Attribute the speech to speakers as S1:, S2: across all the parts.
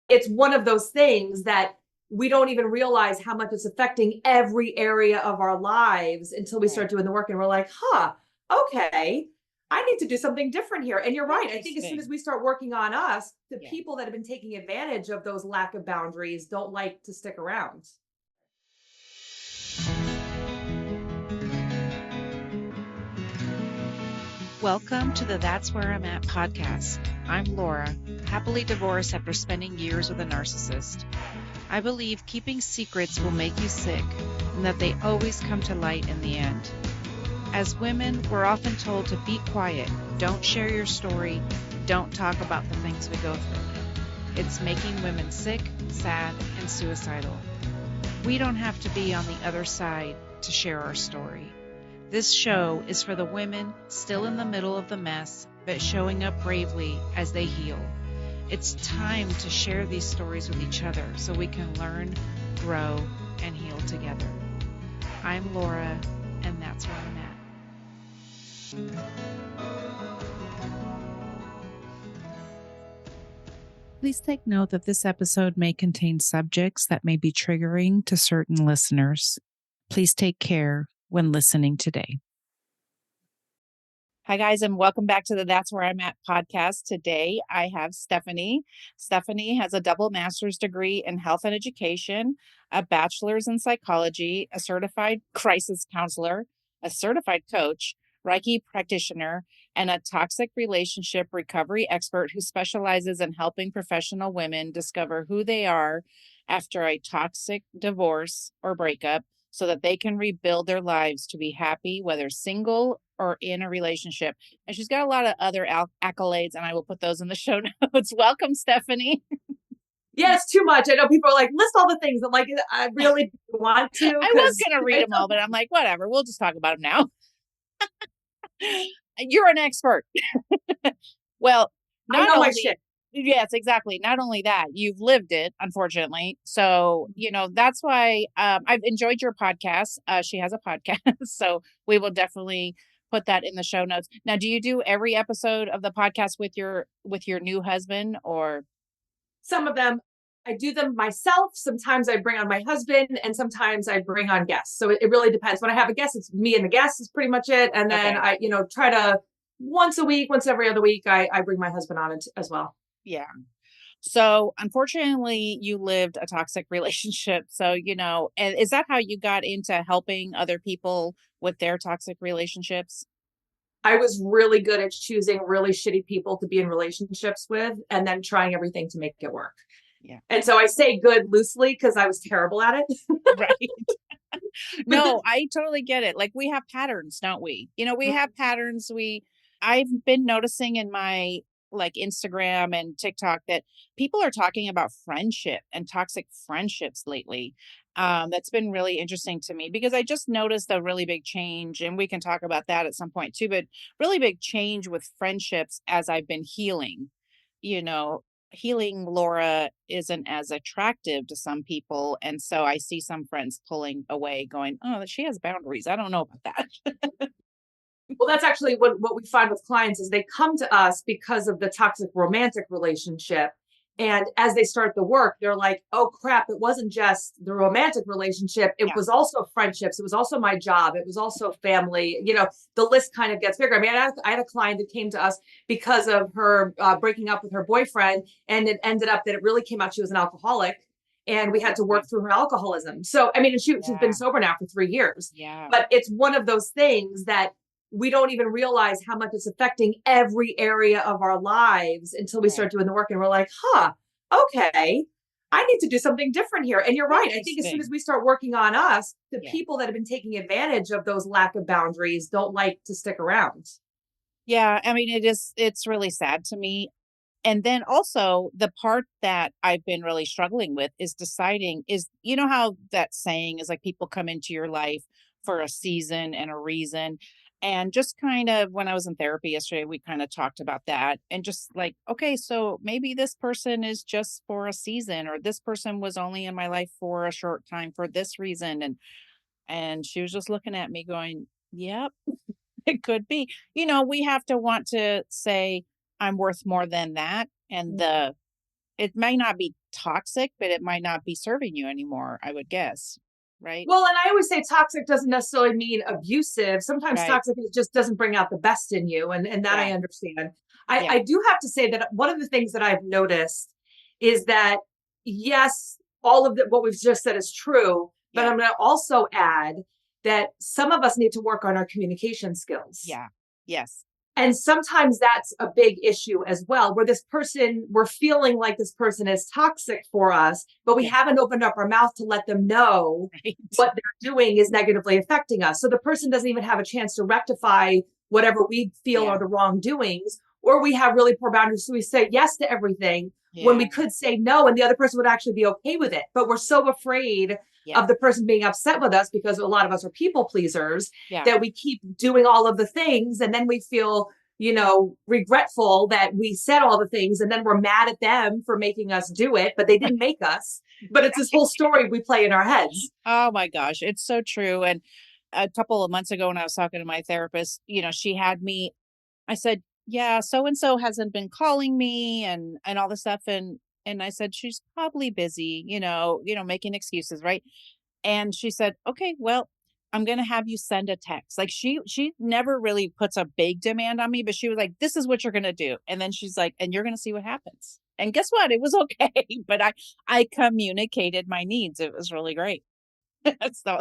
S1: It's one of those things that we don't even realize how much it's affecting every area of our lives until we start
S2: Right.
S1: doing the work and we're like, okay, I need to do something different here. And you're right. I think as soon as
S2: Interesting.
S1: we start working on us, the
S2: Yeah.
S1: people that have been taking advantage of those lack of boundaries don't like to stick around.
S3: Welcome to the That's Where I'm At podcast. I'm Laura, happily divorced after spending years with a narcissist. I believe keeping secrets will make you sick and that they always come to light in the end. As women, we're often told to be quiet, don't share your story, don't talk about the things we go through. It's making women sick, sad, and suicidal. We don't have to be on the other side to share our story. This show is for the women still in the middle of the mess, but showing up bravely as they heal. It's time to share these stories with each other so we can learn, grow, and heal together. I'm Laura, and that's where I'm at. Please take note that this episode may contain subjects that may be triggering to certain listeners. Please take care when listening today. Hi, guys, and welcome back to the That's Where I'm At podcast. Today, I have Stephanie. Stephanie has a double master's degree in health and education, a bachelor's in psychology, a certified crisis counselor, a certified coach, Reiki practitioner, and a toxic relationship recovery expert who specializes in helping professional women discover who they are after a toxic divorce or breakup so that they can rebuild their lives to be happy, whether single or in a relationship. And she's got a lot of other accolades, and I will put those in the show notes. Welcome, Stephanie.
S1: Yeah, it's too much. I know people are like, list all the things. I'm like, I really want to
S3: I was
S1: because
S3: going to read them all, but I'm like, whatever. We'll just talk about them now. You're an expert. Well,
S1: I
S3: not
S1: know my
S3: only,
S1: shit.
S3: yes, exactly. Not only that, you've lived it, unfortunately. So, that's why I've enjoyed your podcast. She has a podcast. So we will definitely put that in the show notes. Now, do you do every episode of the podcast with your new husband or?
S1: Some of them, I do them myself. Sometimes I bring on my husband, and sometimes I bring on guests. So it really depends. When I have a guest, it's me and the guest is pretty much it. And then
S3: Okay.
S1: I, try to once a week, once every other week, I bring my husband on it as well.
S3: Yeah. So unfortunately, you lived a toxic relationship. So, and is that how you got into helping other people with their toxic relationships?
S1: I was really good at choosing really shitty people to be in relationships with and then trying everything to make it work.
S3: Yeah.
S1: And so I say good loosely because I was terrible at it.
S3: Right.
S1: But
S3: No, I totally get it. Like we have patterns, don't we? We have patterns. I've been noticing in my like Instagram and TikTok that people are talking about friendship and toxic friendships lately. That's been really interesting to me because I just noticed a really big change, and we can talk about that at some point too, but really big change with friendships as I've been healing. You know, Healing Laura isn't as attractive to some people. And so I see some friends pulling away, going, oh, she has boundaries. I don't know about that.
S1: well, that's actually what we find with clients is they come to us because of the toxic romantic relationship. And as they start the work, they're like, oh crap, it wasn't just the romantic relationship. It
S3: Yeah.
S1: was also friendships. It was also my job. It was also family. The list kind of gets bigger. I mean, I had a client that came to us because of her breaking up with her boyfriend. And it ended up that it really came out she was an alcoholic. And we had to work through her alcoholism. So, I mean, she's been sober now for 3 years.
S3: Yeah.
S1: But it's one of those things that we don't even realize how much it's affecting every area of our lives until we start doing the work and we're like, okay, I need to do something different here. And you're right. I think as soon as we start working on us, the people that have been taking advantage of those lack of boundaries don't like to stick around.
S3: Yeah. I mean, it's really sad to me. And then also the part that I've been really struggling with is deciding how that saying is like people come into your life for a season and a reason. And just kind of when I was in therapy yesterday, we kind of talked about that and just like, okay, so maybe this person is just for a season, or this person was only in my life for a short time for this reason. And she was just looking at me going, yep, it could be. We have to want to say, I'm worth more than that. And it might not be toxic, but it might not be serving you anymore, I would guess. Right?
S1: Well, and I always say toxic doesn't necessarily mean abusive. Sometimes
S3: Right.
S1: toxic just doesn't bring out the best in you. And that
S3: Yeah.
S1: I understand.
S3: Yeah.
S1: I do have to say that one of the things that I've noticed is that, yes, all of what we've just said is true, but
S3: Yeah.
S1: I'm going to also add that some of us need to work on our communication skills.
S3: Yeah. Yes.
S1: And sometimes that's a big issue as well, where we're feeling like this person is toxic for us, but we
S3: Yeah.
S1: haven't opened up our mouth to let them know
S3: Right.
S1: what they're doing is negatively affecting us. So the person doesn't even have a chance to rectify whatever we feel
S3: Yeah.
S1: are the wrongdoings, or we have really poor boundaries. So we say yes to everything when
S3: Yeah.
S1: we could say no, and the other person would actually be okay with it. But we're so afraid
S3: Yeah.
S1: of the person being upset with us, because a lot of us are people pleasers,
S3: Yeah.
S1: that we keep doing all of the things, and then we feel, regretful that we said all the things, and then we're mad at them for making us do it, but they didn't make us. But it's this whole story we play in our heads.
S3: Oh my gosh, it's so true. And a couple of months ago when I was talking to my therapist, she had me, I said, yeah, so and so hasn't been calling me and all this stuff. And I said, she's probably busy, making excuses, right? And she said, okay, well, I'm gonna have you send a text. Like she never really puts a big demand on me, but she was like, this is what you're gonna do. And then she's like, and you're gonna see what happens. And guess what? It was okay. But I communicated my needs. It was really great. So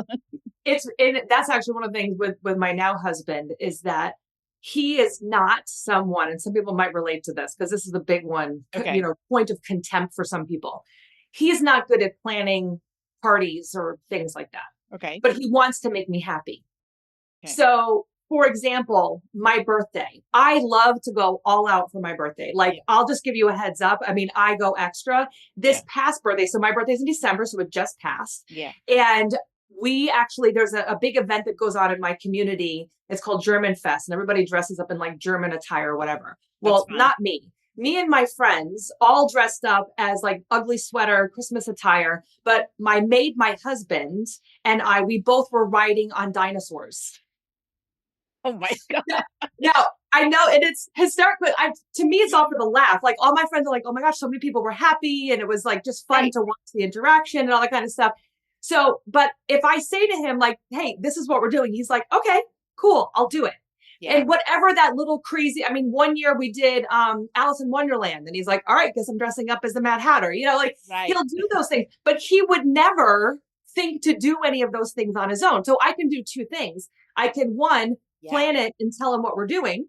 S1: That's actually one of the things with my now husband, is that he is not someone, and some people might relate to this because this is a big one,
S3: okay.
S1: point of contempt for some people. He is not good at planning parties or things like that,
S3: Okay.
S1: but he wants to make me happy.
S3: Okay.
S1: So, for example, my birthday, I love to go all out for my birthday. Like,
S3: Yeah.
S1: I'll just give you a heads up. I mean, I go extra. This
S3: Yeah.
S1: past birthday, so my birthday's in December, so it just passed.
S3: Yeah.
S1: And there's a big event that goes on in my community. It's called German Fest, and everybody dresses up in like German attire or whatever.
S3: That's
S1: Well,
S3: fun.
S1: not me. Me and my friends all dressed up as like ugly sweater, Christmas attire. But my maid, my husband, and we both were riding on dinosaurs.
S3: Oh my God.
S1: Now, I know, and it's hysterical, but to me, it's all for the laugh. Like, all my friends are like, oh my gosh, so many people were happy, and it was like just fun
S3: Right.
S1: to watch the interaction and all that kind of stuff. So, but if I say to him, like, hey, this is what we're doing, he's like, okay, cool, I'll do it.
S3: Yeah.
S1: And whatever that little crazy, I mean, one year we did Alice in Wonderland, and he's like, all right, guess I'm dressing up as the Mad Hatter. Like,
S3: Right.
S1: he'll do those things, but he would never think to do any of those things on his own. So I can do two things. I can, one,
S3: Yeah.
S1: plan it and tell him what we're doing.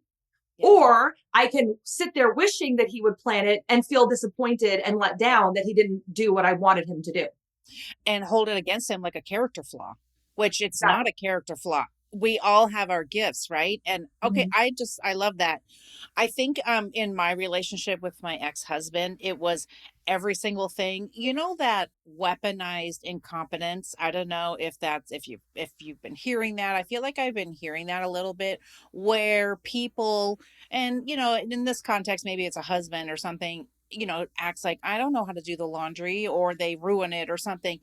S3: Yeah.
S1: Or I can sit there wishing that he would plan it and feel disappointed and let down that he didn't do what I wanted him to do.
S3: And hold it against him like a character flaw, which it's
S1: Yeah.
S3: not a character flaw. We all have our gifts, right? And okay,
S1: Mhm.
S3: I love that. I think in my relationship with my ex-husband, it was every single thing. That weaponized incompetence. I don't know if you've been hearing that. I feel like I've been hearing that a little bit, where people, and in this context, maybe it's a husband or something, acts like, I don't know how to do the laundry, or they ruin it or something.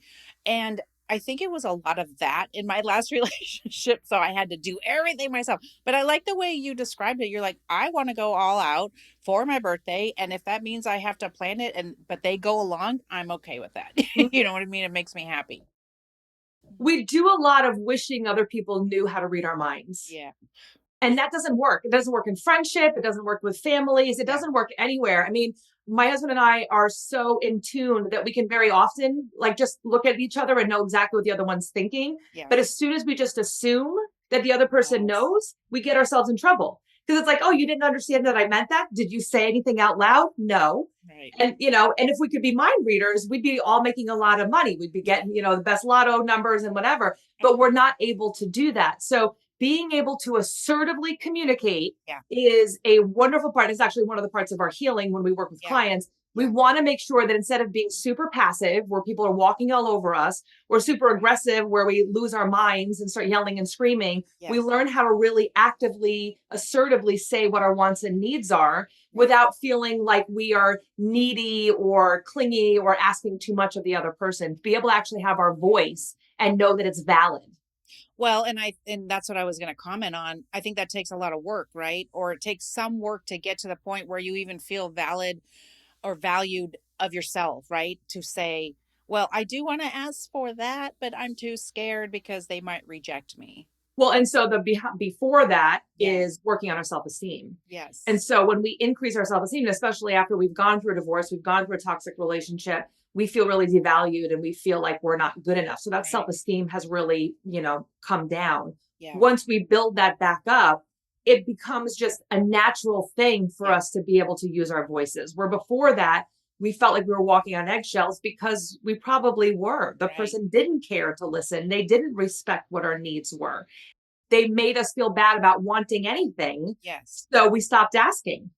S3: And I think it was a lot of that in my last relationship. So I had to do everything myself. But I like the way you described it. You're like, I want to go all out for my birthday. And if that means I have to plan it, but they go along, I'm okay with that. You know what I mean? It makes me happy.
S1: We do a lot of wishing other people knew how to read our minds.
S3: Yeah.
S1: And that doesn't work. It doesn't work in friendship. It doesn't work with families. It
S3: Yeah.
S1: doesn't work anywhere. I mean, my husband and I are so in tune that we can very often like just look at each other and know exactly what the other one's thinking.
S3: Yeah.
S1: But as soon as we just assume that the other person
S3: Yes.
S1: knows, we get ourselves in trouble. Because it's like, oh, you didn't understand that I meant that? Did you say anything out loud? No.
S3: Right.
S1: And, and if we could be mind readers, we'd be all making a lot of money. We'd be getting, the best lotto numbers and whatever, but we're not able to do that. So being able to assertively communicate
S3: Yeah.
S1: is a wonderful part. It's actually one of the parts of our healing when we work with
S3: Yeah.
S1: clients. We
S3: Yeah.
S1: want to make sure that instead of being super passive, where people are walking all over us, or super aggressive, where we lose our minds and start yelling and screaming, we
S3: Yes.
S1: learn how to really actively, assertively say what our wants and needs are without feeling like we are needy or clingy or asking too much of the other person. Be able to actually have our voice and know that it's valid.
S3: Well, and that's what I was going to comment on. I think that takes a lot of work, right? Or it takes some work to get to the point where you even feel valid or valued of yourself, right? To say, well, I do want to ask for that, but I'm too scared because they might reject me.
S1: Well, and so before that
S3: Yeah.
S1: is working on our self-esteem. And
S3: Yes.
S1: so when we increase our self-esteem, especially after we've gone through a divorce, we've gone through a toxic relationship, we feel really devalued and we feel like we're not good enough. So that
S3: Right.
S1: self-esteem has really, come down.
S3: Yeah.
S1: Once we build that back up, it becomes just a natural thing for
S3: Yeah.
S1: us to be able to use our voices. Where before that, we felt like we were walking on eggshells because we probably were. The
S3: Right.
S1: person didn't care to listen. They didn't respect what our needs were. They made us feel bad about wanting anything.
S3: Yes.
S1: So we stopped asking.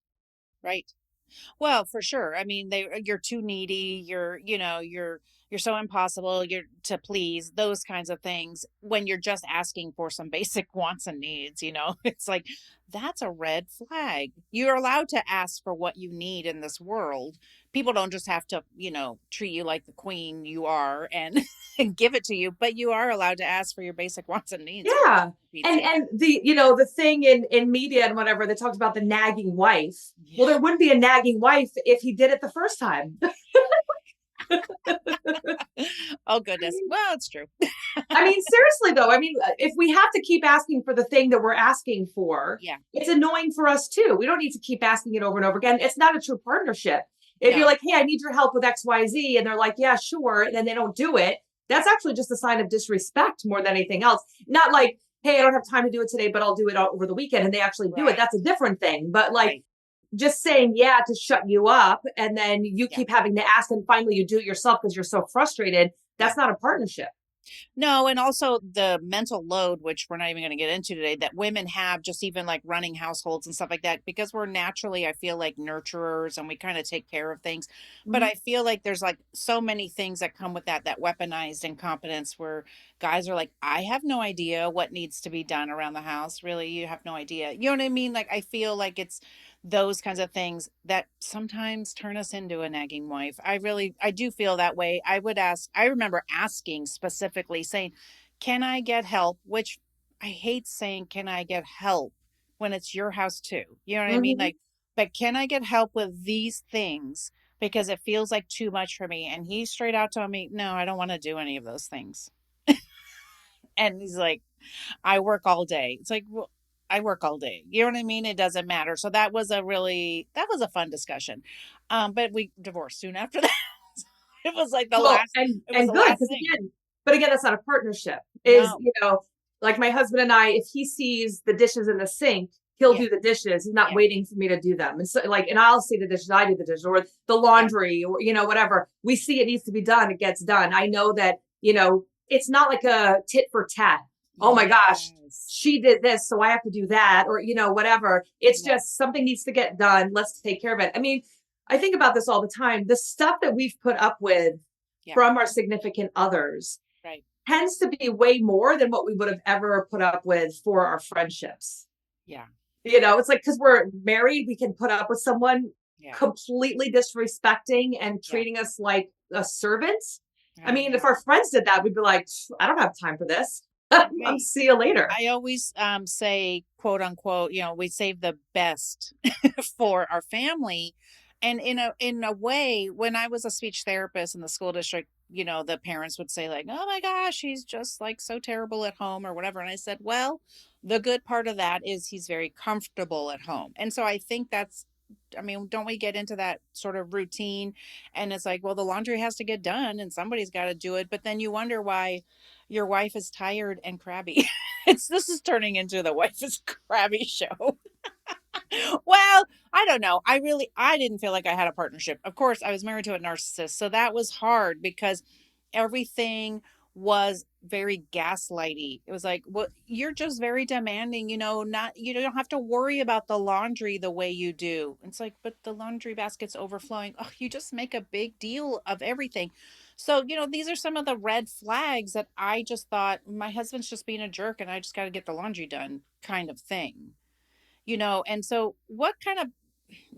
S3: Right. Well, for sure. I mean, you're too needy. You're so impossible. You're to please, those kinds of things. When you're just asking for some basic wants and needs, it's like that's a red flag. You're allowed to ask for what you need in this world. People don't just have to, treat you like the queen you are and, and give it to you, but you are allowed to ask for your basic wants and needs for
S1: Yeah.
S3: Pete's
S1: And
S3: sake.
S1: and the thing in media and whatever that talks about the nagging wife. Well,
S3: Yeah.
S1: there wouldn't be a nagging wife if he did it the first time.
S3: Oh goodness. Well, it's true.
S1: I mean, seriously though, if we have to keep asking for the thing that we're asking for,
S3: Yeah.
S1: it's annoying for us too. We don't need to keep asking it over and over again. It's not a true partnership. If you're
S3: No.
S1: like, hey, I need your help with XYZ, and they're like, yeah, sure, and then they don't do it,
S3: Yeah.
S1: that's actually just a sign of disrespect more than anything else. Not like, hey, I don't have time to do it today, but I'll do it over the weekend, and they actually do it.
S3: Right.
S1: That's a different thing. But like
S3: Right.
S1: just saying yeah to shut you up, and then you
S3: Yeah.
S1: keep having to ask, and finally you do it yourself because you're so frustrated.
S3: Yeah.
S1: That's not a partnership.
S3: No, and also the mental load, which we're not even going to get into today, that women have just even like running households and stuff like that, because we're naturally, I feel like, nurturers and we kind of take care of things. But
S1: Mhm.
S3: I feel like there's like so many things that come with that weaponized incompetence where guys are like, I have no idea what needs to be done around the house. Really, you have no idea. You know what I mean? Like, I feel like it's those kinds of things that sometimes turn us into a nagging wife. I do feel that way. I remember asking specifically saying, can I get help? Which I hate saying, can I get help when it's your house too? You know what I mean?
S1: Mhm.
S3: Like, but can I get help with these things? Because it feels like too much for me. And he straight out told me, no, I don't want to do any of those things. And he's like, I work all day. It's like, well, I work all day. You know what I mean? It doesn't matter. So that was a fun discussion. But we divorced soon after that. It was like
S1: Well, and
S3: it was
S1: and
S3: the
S1: good,
S3: last
S1: because
S3: thing.
S1: again, that's not a partnership. Is,
S3: No.
S1: like my husband and I, if he sees the dishes in the sink, he'll
S3: Yeah.
S1: do the dishes. He's not
S3: Yeah.
S1: waiting for me to do them. And so like, and I'll see the dishes, I do the dishes, or the
S3: Yeah.
S1: laundry, or whatever. We see it needs to be done, it gets done. I know that, it's not like a tit for tat. Oh my gosh,
S3: Yes.
S1: she did this, so I have to do that, or whatever. It's
S3: Yeah.
S1: just something needs to get done. Let's take care of it. I mean, I think about this all the time. The stuff that we've put up with
S3: Yeah.
S1: from our significant others
S3: Right.
S1: tends to be way more than what we would have ever put up with for our friendships.
S3: Yeah.
S1: It's like, because we're married, we can put up with someone
S3: Yeah.
S1: completely disrespecting and
S3: Yeah.
S1: treating us like a servant. I
S3: Oh
S1: mean,
S3: yeah.
S1: if our friends did that, we'd be like, I don't have time for this. I'm
S3: Right.
S1: see you later.
S3: I always say, quote unquote, we save the best for our family. And in a way, when I was a speech therapist in the school district, the parents would say like, "Oh my gosh, he's just like so terrible at home or whatever." And I said, "Well, the good part of that is he's very comfortable at home." And so I think that's, I mean, don't we get into that sort of routine, and it's like, well, the laundry has to get done and somebody's got to do it, but then you wonder why your wife is tired and crabby. This is turning into the wife is crabby show. Well, I don't know. I didn't feel like I had a partnership. Of course, I was married to a narcissist, so that was hard because everything was very gaslighty. It was like, well, you're just very demanding, not, you don't have to worry about the laundry the way you do. It's like, but the laundry basket's overflowing. Oh, you just make a big deal of everything. So, these are some of the red flags that I just thought my husband's just being a jerk and I just got to get the laundry done kind of thing. And so what kind of,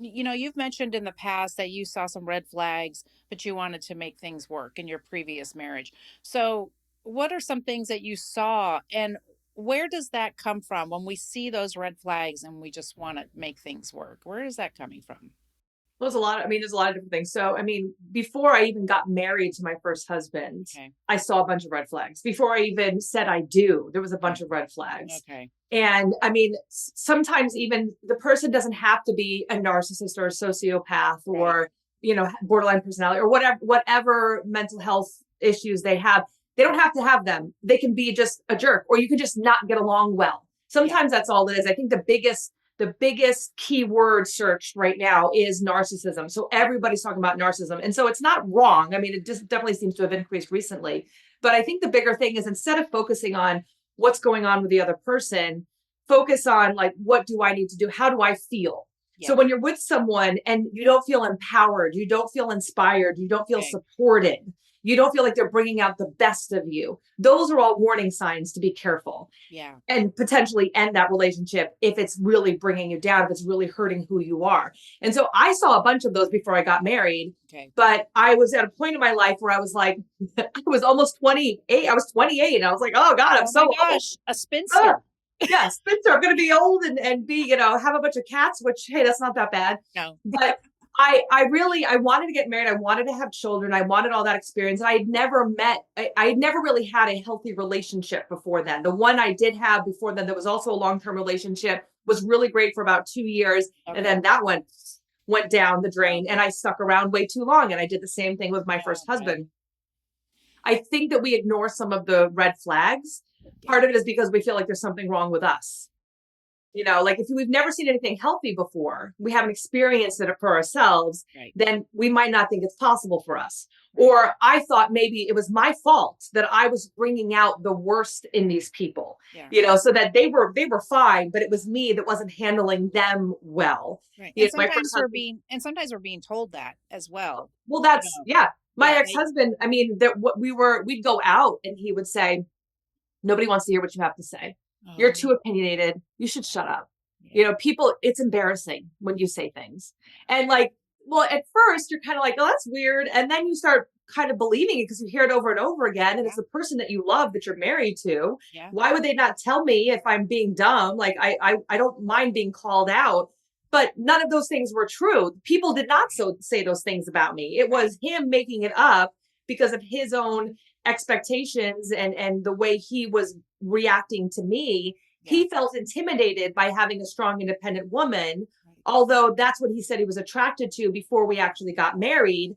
S3: you've mentioned in the past that you saw some red flags, but you wanted to make things work in your previous marriage. So what are some things that you saw, and where does that come from when we see those red flags and we just want to make things work? Where is that coming from?
S1: There's a lot. There's a lot of different things. So, before I even got married to my first husband,
S3: Okay.
S1: I saw a bunch of red flags. Before I even said I do, there was a bunch
S3: Okay.
S1: of red flags.
S3: Okay.
S1: And sometimes even the person doesn't have to be a narcissist or a sociopath or, borderline personality or whatever mental health issues they have. They don't have to have them. They can be just a jerk, or you can just not get along well. Sometimes that's all it is. I think the biggest keyword searched right now is narcissism. So everybody's talking about narcissism. And so it's not wrong. It just definitely seems to have increased recently. But I think the bigger thing is, instead of focusing on what's going on with the other person, focus on, like, what do I need to do? How do I feel?
S3: Yeah.
S1: So when you're with someone and you don't feel empowered, you don't feel inspired, you don't feel
S3: Okay.
S1: supported, you don't feel like they're bringing out the best of you, those are all warning signs to be careful.
S3: Yeah.
S1: And potentially end that relationship if it's really bringing you down, if it's really hurting who you are. And so I saw a bunch of those before I got married.
S3: Okay.
S1: But I was at a point in my life where I was like, I was almost 28. I was 28 and I was like, oh God, I'm so
S3: my gosh,
S1: old.
S3: a spinster.
S1: Yeah, spinster. I'm going to be old and be, have a bunch of cats, which, hey, that's not that bad.
S3: No.
S1: But I wanted to get married. I wanted to have children. I wanted all that experience. And I had never really had a healthy relationship before then. The one I did have before then, that was also a long-term relationship, was really great for about 2 years.
S3: Okay.
S1: And then that went down the drain, and I stuck around way too long. And I did the same thing with my first husband. I think that we ignore some of the red flags. Part of it is because we feel like there's something wrong with us. Like, if we've never seen anything healthy before, we haven't experienced it for ourselves, then we might not think it's possible for us. Or I thought maybe it was my fault that I was bringing out the worst in these people, so that they were fine, but it was me that wasn't handling them well.
S3: Right. And sometimes we're being told that as well.
S1: Well, that's, my ex-husband, we'd go out and he would say, nobody wants to hear what you have to say. You're too opinionated. You should shut up. People, it's embarrassing when you say things. And at first you're kind of like, oh, that's weird. And then you start kind of believing it because you hear it over and over again. And it's the person that you love, that you're married to. Yeah. Why would they not tell me if I'm being dumb? Like, I don't mind being called out. But none of those things were true. People did not say those things about me. It was him making it up because of his own expectations and the way he was reacting to me. He felt intimidated by having a strong, independent woman, although that's what he said he was attracted to before we actually got married.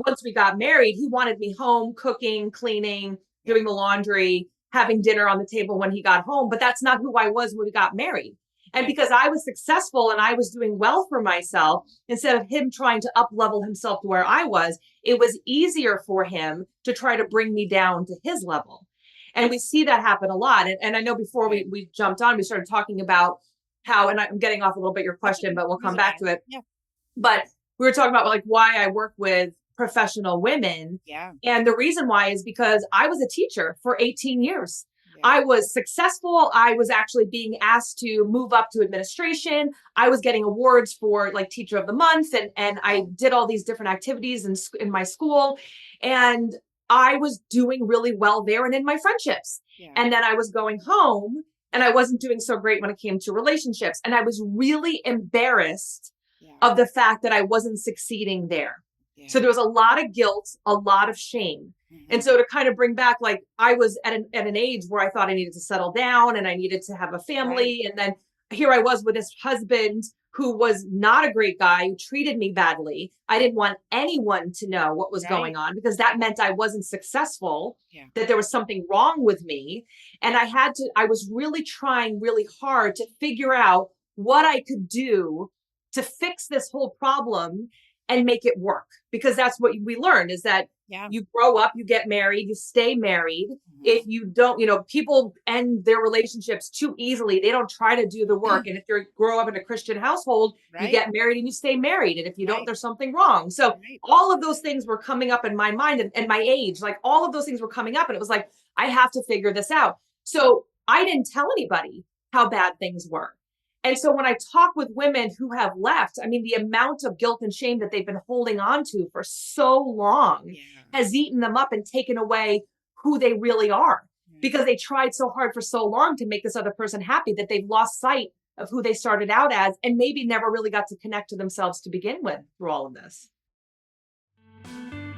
S1: Once we got married, he wanted me home, cooking, cleaning, doing the laundry, having dinner on the table when he got home. But that's not who I was when we got married. And because I was successful and I was doing well for myself, instead of him trying to up level himself to where I was, it was easier for him to try to bring me down to his level. And we see that happen a lot. And I know before we jumped on, we started talking about how, and I'm getting off a little bit your question, but we'll come back to it. Yeah. But we were talking about why I work with professional women. Yeah. And the reason why is because I was a teacher for 18 years. I was successful. I was actually being asked to move up to administration. I was getting awards for teacher of the month. And I did all these different activities in my school. And I was doing really well there and in my friendships. Yeah. And then I was going home and I wasn't doing so great when it came to relationships. And I was really embarrassed of the fact that I wasn't succeeding there. Yeah. So there was a lot of guilt, a lot of shame. Mm-hmm. And so to kind of bring back, I was at an age where I thought I needed to settle down and I needed to have a family. Right. And then here I was with this husband who was not a great guy, who treated me badly. I didn't want anyone to know what was going on because that meant I wasn't successful, that there was something wrong with me. And I was really trying really hard to figure out what I could do to fix this whole problem and make it work. Because that's what we learned, is that you grow up, you get married, you stay married. Mm-hmm. If you don't, people end their relationships too easily. They don't try to do the work. And if you grow up in a Christian household, you get married and you stay married. And if you don't, there's something wrong. So all of those things were coming up in my mind and my age, all of those things were coming up. And it was like, I have to figure this out. So I didn't tell anybody how bad things were. And so when I talk with women who have left, the amount of guilt and shame that they've been holding on to for so long has eaten them up and taken away who they really are, because they tried so hard for so long to make this other person happy that they've lost sight of who they started out as, and maybe never really got to connect to themselves to begin with through all of this.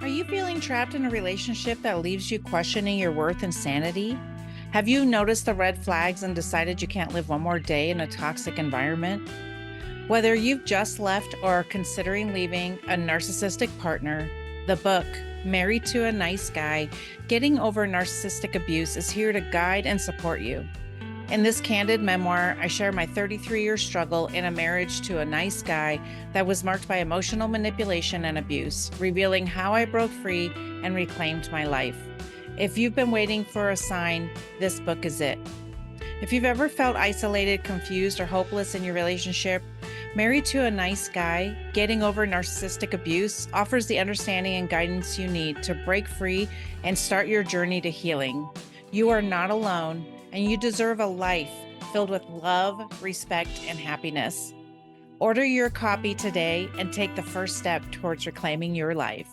S3: Are you feeling trapped in a relationship that leaves you questioning your worth and sanity? Have you noticed the red flags and decided you can't live one more day in a toxic environment? Whether you've just left or are considering leaving a narcissistic partner, the book, Married to a Nice Guy, Getting Over Narcissistic Abuse is here to guide and support you. In this candid memoir, I share my 33-year struggle in a marriage to a nice guy that was marked by emotional manipulation and abuse, revealing how I broke free and reclaimed my life. If you've been waiting for a sign, this book is it. If you've ever felt isolated, confused, or hopeless in your relationship, Married to a Nice Guy, Getting Over Narcissistic Abuse offers the understanding and guidance you need to break free and start your journey to healing. You are not alone, and you deserve a life filled with love, respect, and happiness. Order your copy today and take the first step towards reclaiming your life.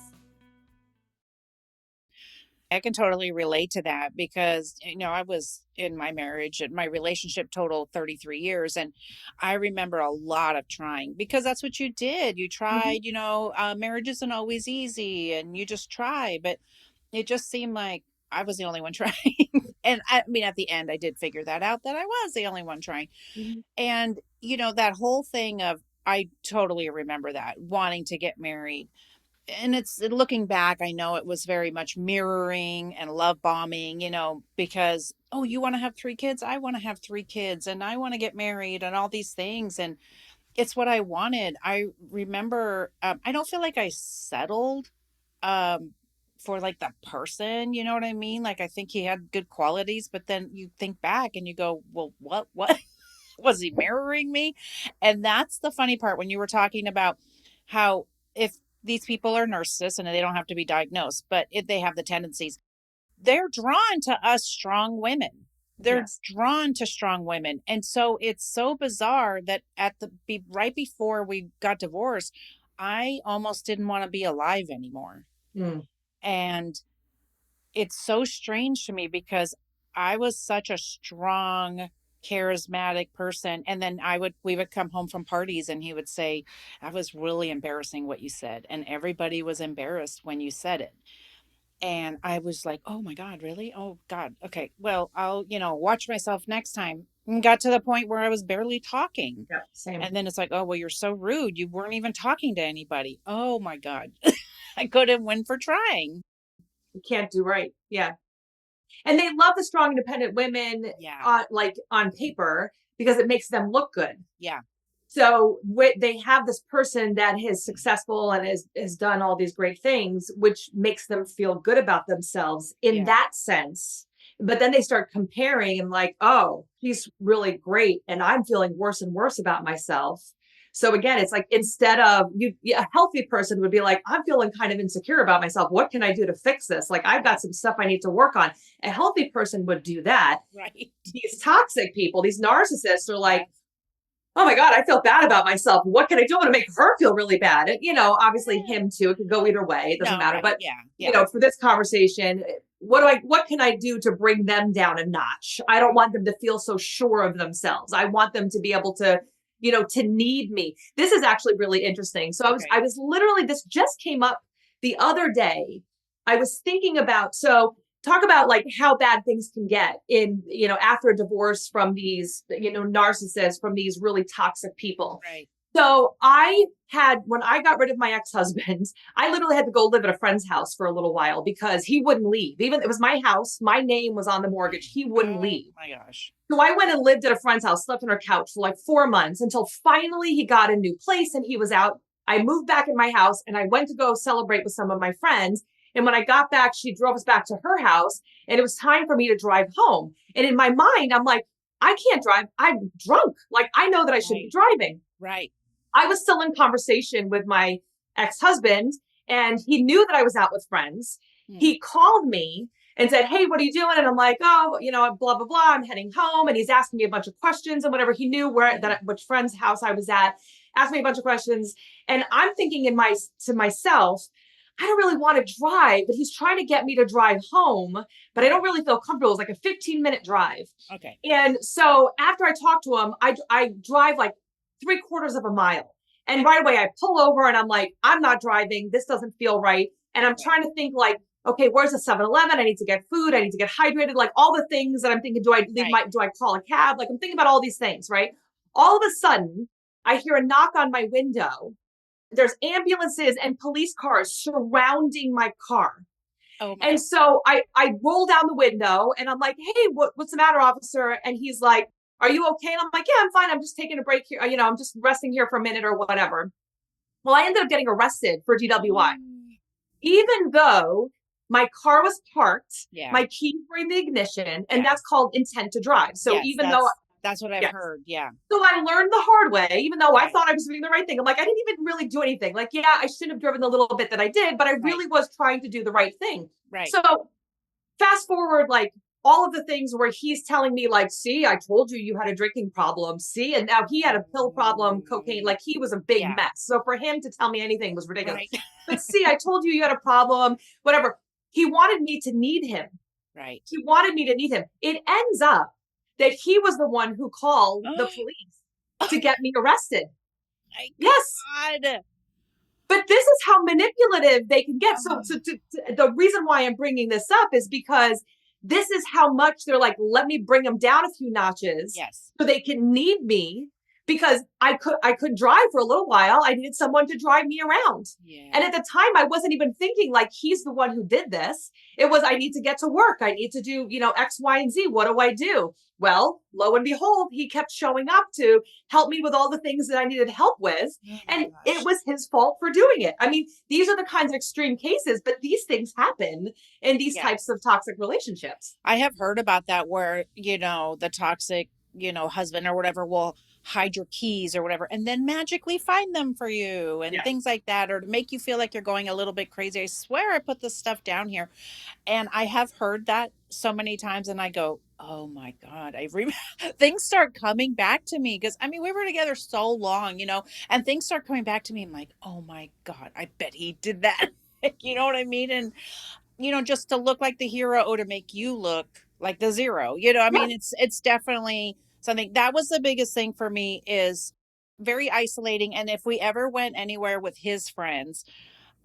S3: I can totally relate to that because, I was in my marriage and my relationship total 33 years. And I remember a lot of trying because that's what you did. You tried, marriage isn't always easy and you just try, but it just seemed like I was the only one trying. And at the end, I did figure that out, that I was the only one trying.
S1: Mhm.
S3: And, that whole thing of, I totally remember that, wanting to get married. And it's looking back, I know it was very much mirroring and love bombing, because, oh, you want to have 3 kids? I want to have 3 kids and I want to get married and all these things. And it's what I wanted. I remember, I don't feel like I settled for like the person, you know what I mean? Like, I think he had good qualities, but then you think back and you go, well, what was he mirroring me? And that's the funny part when you were talking about how, if these people are narcissists and they don't have to be diagnosed, but if they have the tendencies, they're drawn to us strong women. They're
S1: Yes.
S3: drawn to strong women. And so it's so bizarre that right before we got divorced, I almost didn't want to be alive anymore.
S1: Mm.
S3: And it's so strange to me because I was such a strong, charismatic person. And then we would come home from parties and he would say, "I was really embarrassing what you said." And everybody was embarrassed when you said it. And I was like, "Oh my God, really? Oh God. Okay. Well, I'll, watch myself next time." And got to the point where I was barely talking.
S1: Yeah, same.
S3: And then it's like, "Oh, well, you're so rude. You weren't even talking to anybody." Oh my God. I couldn't win for trying.
S1: You can't do right. Yeah. And they love the strong, independent women,
S3: Yeah.
S1: like on paper, because it makes them look good.
S3: Yeah.
S1: So they have this person that is successful and has done all these great things, which makes them feel good about themselves in
S3: Yeah.
S1: that sense. But then they start comparing and like, oh, he's really great. And I'm feeling worse and worse about myself. So again, it's like, instead of a healthy person would be like, I'm feeling kind of insecure about myself. What can I do to fix this? Like, I've got some stuff I need to work on. A healthy person would do that.
S3: Right.
S1: These toxic people, these narcissists are like, oh my God, I feel bad about myself. What can I do to make her feel really bad? And, obviously him too. It could go either way. It doesn't matter.
S3: Right.
S1: But,
S3: yeah.
S1: For this conversation, what can I do to bring them down a notch? I don't want them to feel so sure of themselves. I want them to be able to, to need me. This is actually really interesting. So I was literally, this just came up the other day. I was thinking about, so talk about like how bad things can get in, after a divorce from these, narcissists, from these really toxic people.
S3: Right.
S1: So when I got rid of my ex-husband, I literally had to go live at a friend's house for a little while because he wouldn't leave. Even it was my house, my name was on the mortgage. He wouldn't leave.
S3: Oh my gosh.
S1: So I went and lived at a friend's house, slept on her couch for like 4 months until finally he got a new place and he was out. I moved back in my house and I went to go celebrate with some of my friends. And when I got back, she drove us back to her house and it was time for me to drive home. And in my mind, I'm like, I can't drive. I'm drunk. Like, I know that I should be driving.
S3: Right.
S1: I was still in conversation with my ex-husband and he knew that I was out with friends. He called me and said, "Hey, what are you doing?" And I'm like, "Oh, blah, blah, blah. I'm heading home." And he's asking me a bunch of questions and whatever. He knew which friend's house I was at, asked me a bunch of questions. And I'm thinking to myself, I don't really want to drive, but he's trying to get me to drive home, but I don't really feel comfortable. It's like a 15-minute drive.
S3: Okay.
S1: And so after I talk to him, I drive like 3/4 of a mile. And right away I pull over and I'm like, I'm not driving. This doesn't feel right. And I'm trying to think like, okay, where's the 7-Eleven? I need to get food. I need to get hydrated. Like all the things that I'm thinking, do I call a cab? Like I'm thinking about all these things, right? All of a sudden I hear a knock on my window. There's ambulances and police cars surrounding my car.
S3: Oh my
S1: And
S3: God.
S1: so I roll down the window and I'm like, hey, what's the matter, officer? And he's like, are you okay? And I'm like, yeah, I'm fine. I'm just taking a break here. I'm just resting here for a minute or whatever. Well, I ended up getting arrested for DWI, even though my car was parked,
S3: Yeah.
S1: my keys were in the ignition, and that's called intent to drive. So
S3: Yes,
S1: even though
S3: that's what I've heard. Yeah.
S1: so I learned the hard way, even though I
S3: Right.
S1: thought I was doing the right thing. I'm like, I didn't even really do anything. Like, yeah, I shouldn't have driven the little bit that I did, but I really was trying to do the right thing.
S3: Right.
S1: So fast forward, like all of the things where he's telling me like, see, I told you you had a drinking problem. See, and now he had a pill problem, cocaine, like he was a big mess. So for him to tell me anything was ridiculous.
S3: Right.
S1: But see, I told you you had a problem, whatever. He wanted me to need him.
S3: Right.
S1: He wanted me to need him. It ends up that he was the one who called the police to get me arrested.
S3: My
S1: yes.
S3: God.
S1: But this is how manipulative they can get. So the reason why I'm bringing this up is because this is how much they're like, let me bring them down a few notches so they can need me, because I could drive for a little while. I needed someone to drive me around. Yeah. And at the time, I wasn't even thinking like he's the one who did this. It was, I need to get to work. I need to do, X, Y, and Z. What do I do? Well, lo and behold, he kept showing up to help me with all the things that I needed help with. And it was his fault for doing it. I mean, these are the kinds of extreme cases, but these things happen in these types of toxic relationships.
S3: I have heard about that where, the toxic, husband or whatever will hide your keys or whatever, and then magically find them for you and things like that, or to make you feel like you're going a little bit crazy. I swear I put this stuff down here. And I have heard that so many times and I go, oh my God, things start coming back to me. Cause I mean, we were together so long, and things start coming back to me. I'm like, oh my God, I bet he did that. You know what I mean? And, just to look like the hero or to make you look like the zero, I mean, it's definitely something that was the biggest thing for me, is very isolating. And if we ever went anywhere with his friends,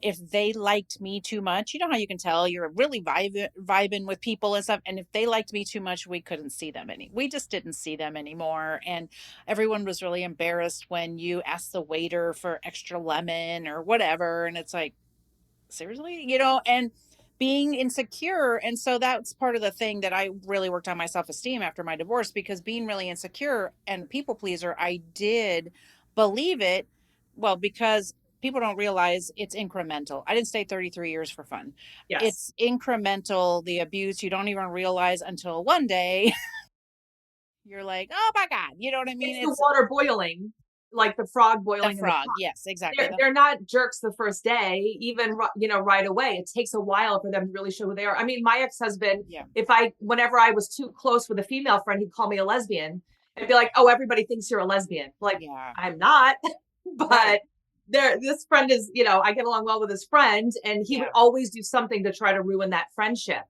S3: if they liked me too much, how you can tell you're really vibing with people and stuff. And if they liked me too much, we couldn't see them we just didn't see them anymore. And everyone was really embarrassed when you asked the waiter for extra lemon or whatever. And it's like, seriously, and being insecure. And so that's part of the thing that I really worked on my self-esteem after my divorce, because being really insecure and people pleaser, I did believe it. Well, because people don't realize it's incremental. I didn't stay 33 years for fun. Yes. It's incremental. The abuse, you don't even realize until one day you're like, oh my God, you know what I mean?
S1: It's the water boiling, like the frog boiling.
S3: The frog, yes, exactly.
S1: They're not jerks the first day, even, right away. It takes a while for them to really show who they are. I mean, my ex-husband, whenever I was too close with a female friend, he'd call me a lesbian and be like, oh, everybody thinks you're a lesbian. Like, I'm not, but this friend is, I get along well with his friend, and he would always do something to try to ruin that friendship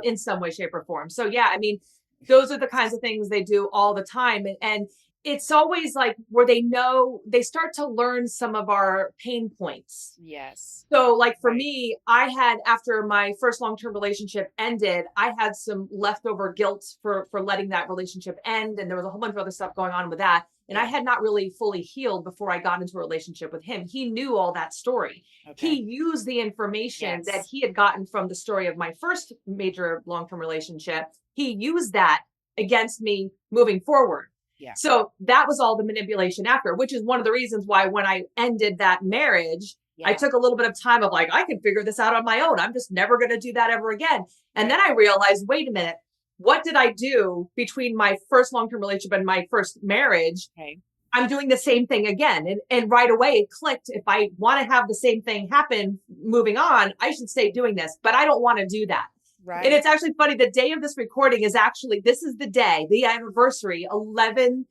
S1: in some way, shape, or form. So I mean, those are the kinds of things they do all the time. And it's always like where they start to learn some of our pain points. Yes. So like for me, I had, after my first long-term relationship ended, I had some leftover guilt for letting that relationship end. And there was a whole bunch of other stuff going on with that. And I had not really fully healed before I got into a relationship with him. He knew all that story. Okay. He used the information that he had gotten from the story of my first major long-term relationship. He used that against me moving forward. Yeah. So that was all the manipulation after, which is one of the reasons why when I ended that marriage, I took a little bit of time of like, I can figure this out on my own. I'm just never going to do that ever again. And then I realized, wait a minute, what did I do between my first long-term relationship and my first marriage? Okay. I'm doing the same thing again. And right away it clicked. If I want to have the same thing happen moving on, I should stay doing this, but I don't want to do that. Right. And it's actually funny. The day of this recording is this is the day, the anniversary, 11